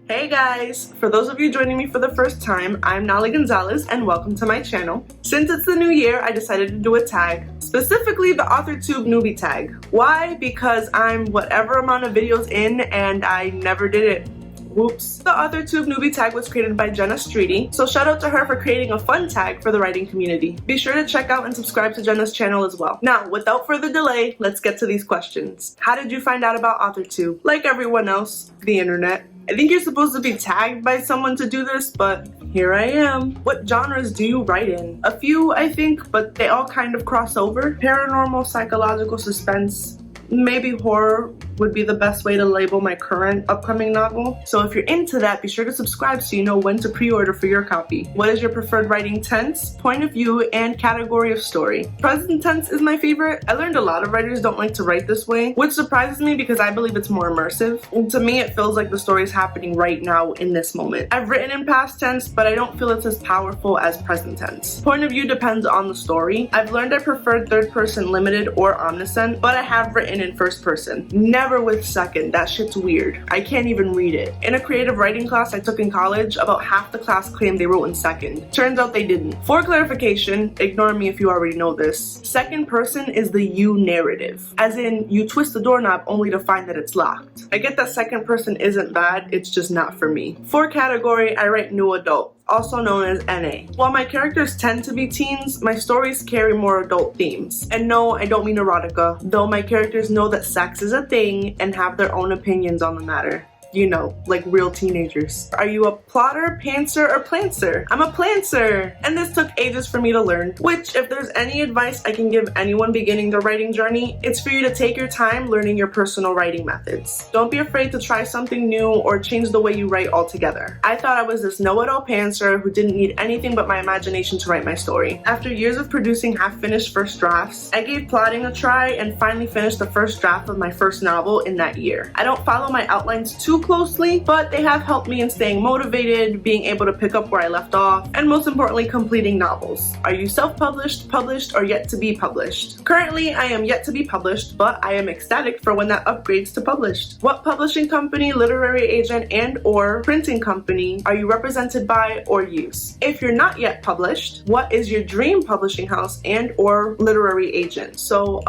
Hey guys! For those of you joining me for the first time, I'm Naley Gonzalez and welcome to my channel. Since it's the new year, I decided to do a tag, specifically the Authortube Newbie Tag. Why? Because I'm whatever amount of videos in and I never did it. Whoops. The Authortube Newbie Tag was created by Jenna Streety, so shout out to her for creating a fun tag for the writing community. Be sure to check out and subscribe to Jenna's channel as well. Now, without further delay, let's get to these questions. How did you find out about Authortube? Like everyone else, the internet. I think you're supposed to be tagged by someone to do this, but here I am. What genres do you write in? A few, I think, but they all kind of cross over. Paranormal, psychological, suspense, maybe horror would be the best way to label my current upcoming novel. So if you're into that, be sure to subscribe so you know when to pre-order for your copy. What is your preferred writing tense, point of view, and category of story? Present tense is my favorite. I learned a lot of writers don't like to write this way, which surprises me because I believe it's more immersive. And to me, it feels like the story is happening right now in this moment. I've written in past tense, but I don't feel it's as powerful as present tense. Point of view depends on the story. I've learned I prefer third person limited or omniscient, but I have written in first person. Never with second. That shit's weird. I can't even read it. In a creative writing class I took in college, about half the class claimed they wrote in second. Turns out they didn't. For clarification, ignore me if you already know this, second person is the you narrative. As in, you twist the doorknob only to find that it's locked. I get that second person isn't bad, it's just not for me. For category, I write new adult, also known as NA. While my characters tend to be teens, my stories carry more adult themes. And no, I don't mean erotica, though my characters know that sex is a thing and have their own opinions on the matter. You know, like real teenagers. Are you a plotter, pantser, or planter? I'm a planter, and this took ages for me to learn, which if there's any advice I can give anyone beginning their writing journey, it's for you to take your time learning your personal writing methods. Don't be afraid to try something new or change the way you write altogether. I thought I was this know-it-all pantser who didn't need anything but my imagination to write my story. After years of producing half-finished first drafts, I gave plotting a try and finally finished the first draft of my first novel in that year. I don't follow my outlines too closely, but they have helped me in staying motivated, being able to pick up where I left off, and most importantly, completing novels. Are you self-published, published, or yet to be published? Currently, I am yet to be published, but I am ecstatic for when that upgrades to published. What publishing company, literary agent, and/or printing company are you represented by or use? If you're not yet published, what is your dream publishing house and/or literary agent? So,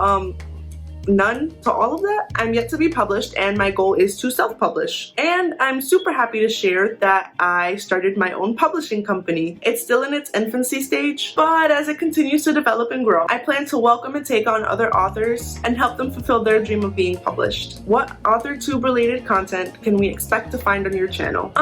none to all of that. I'm yet to be published and my goal is to self-publish. And I'm super happy to share that I started my own publishing company. It's still in its infancy stage, but as it continues to develop and grow, I plan to welcome and take on other authors and help them fulfill their dream of being published. What Authortube related content can we expect to find on your channel?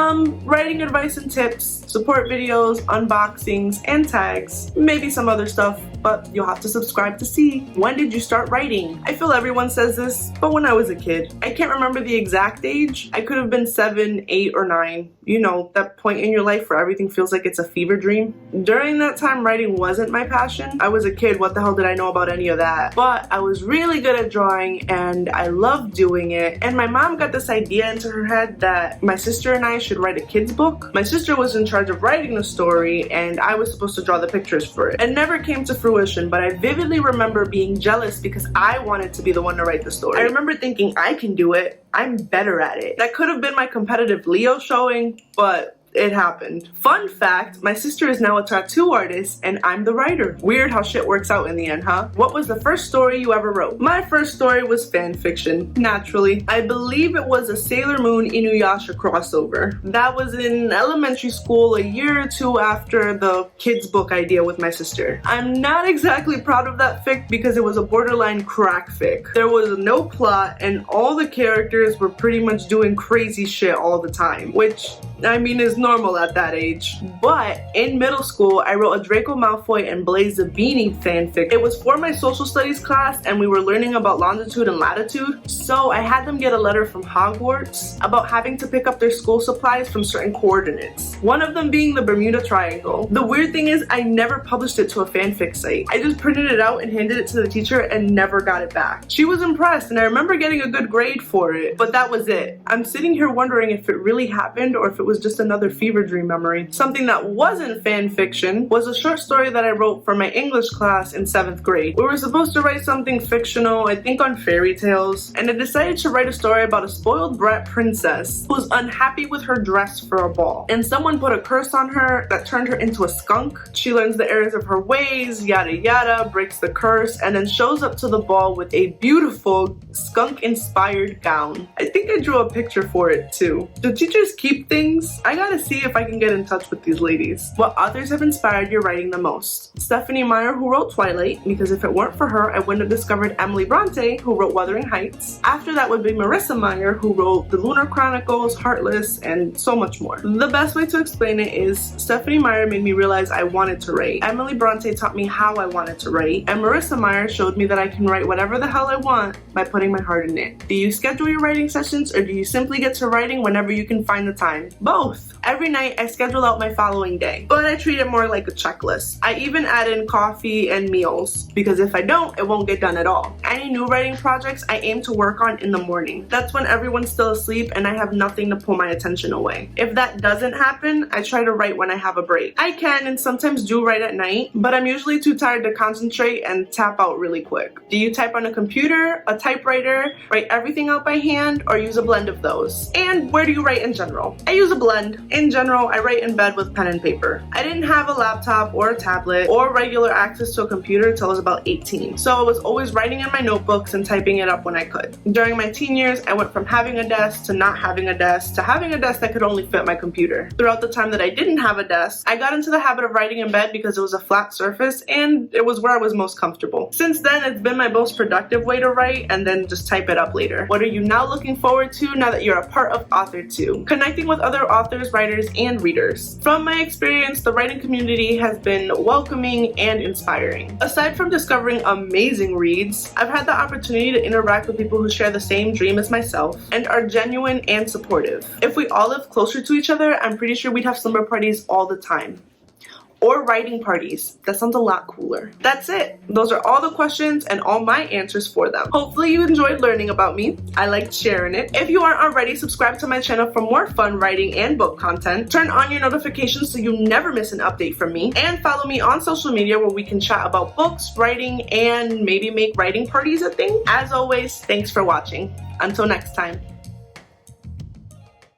Writing advice and tips, support videos, unboxings, and tags, maybe some other stuff, but you'll have to subscribe to see. When did you start writing? I feel everyone says this, but when I was a kid. I can't remember the exact age. I could have been 7, 8, or 9. You know, that point in your life where everything feels like it's a fever dream. During that time, writing wasn't my passion. I was a kid, what the hell did I know about any of that? But I was really good at drawing and I loved doing it. And my mom got this idea into her head that my sister and I should write a kid's book. My sister was in charge of writing the story and I was supposed to draw the pictures for it. It never came to fruition, but I vividly remember being jealous because I wanted to be the one to write the story. I remember thinking, I can do it. I'm better at it. That could have been my competitive Leo showing, but it happened. Fun fact, my sister is now a tattoo artist and I'm the writer. Weird how shit works out in the end, huh? What was the first story you ever wrote? My first story was fan fiction, naturally. I believe it was a Sailor Moon Inuyasha crossover. That was in elementary school, a year or two after the kids book idea with my sister. I'm not exactly proud of that fic because it was a borderline crack fic. There was no plot and all the characters were pretty much doing crazy shit all the time, which I mean is normal at that age. But in middle school, I wrote a Draco Malfoy and Blaze the Beanie fanfic. It was for my social studies class and we were learning about longitude and latitude. So I had them get a letter from Hogwarts about having to pick up their school supplies from certain coordinates. One of them being the Bermuda Triangle. The weird thing is I never published it to a fanfic site. I just printed it out and handed it to the teacher and never got it back. She was impressed and I remember getting a good grade for it, but that was it. I'm sitting here wondering if it really happened or if it was was just another fever dream memory. Something that wasn't fan fiction was a short story that I wrote for my English class in 7th grade. We were supposed to write something fictional, I think on fairy tales, and I decided to write a story about a spoiled brat princess who was unhappy with her dress for a ball. And someone put a curse on her that turned her into a skunk. She learns the errors of her ways, yada yada, breaks the curse, and then shows up to the ball with a beautiful skunk-inspired gown. I think I drew a picture for it too. Do teachers keep things? I gotta see if I can get in touch with these ladies. What authors have inspired your writing the most? Stephanie Meyer, who wrote Twilight, because if it weren't for her, I wouldn't have discovered Emily Bronte, who wrote Wuthering Heights. After that would be Marissa Meyer, who wrote The Lunar Chronicles, Heartless, and so much more. The best way to explain it is Stephanie Meyer made me realize I wanted to write. Emily Bronte taught me how I wanted to write, and Marissa Meyer showed me that I can write whatever the hell I want by putting my heart in it. Do you schedule your writing sessions, or do you simply get to writing whenever you can find the time? Both. Every night I schedule out my following day, but I treat it more like a checklist. I even add in coffee and meals, because if I don't, it won't get done at all. Any new writing projects I aim to work on in the morning. That's when everyone's still asleep and I have nothing to pull my attention away. If that doesn't happen, I try to write when I have a break. I can and sometimes do write at night, but I'm usually too tired to concentrate and tap out really quick. Do you type on a computer, a typewriter, write everything out by hand, or use a blend of those? And where do you write in general? I use a blend. In general, I write in bed with pen and paper. I didn't have a laptop or a tablet or regular access to a computer until I was about 18, so I was always writing in my notebooks and typing it up when I could. During my teen years, I went from having a desk to not having a desk to having a desk that could only fit my computer. Throughout the time that I didn't have a desk, I got into the habit of writing in bed because it was a flat surface and it was where I was most comfortable. Since then, it's been my most productive way to write and then just type it up later. What are you now looking forward to now that you're a part of Authortube? Connecting with other authors, writers, and readers. From my experience, the writing community has been welcoming and inspiring. Aside from discovering amazing reads, I've had the opportunity to interact with people who share the same dream as myself and are genuine and supportive. If we all lived closer to each other, I'm pretty sure we'd have slumber parties all the time. Or writing parties. That sounds a lot cooler. That's it. Those are all the questions and all my answers for them. Hopefully you enjoyed learning about me. I liked sharing it. If you aren't already, subscribe to my channel for more fun writing and book content. Turn on your notifications so you never miss an update from me. And follow me on social media where we can chat about books, writing, and maybe make writing parties a thing. As always, thanks for watching. Until next time.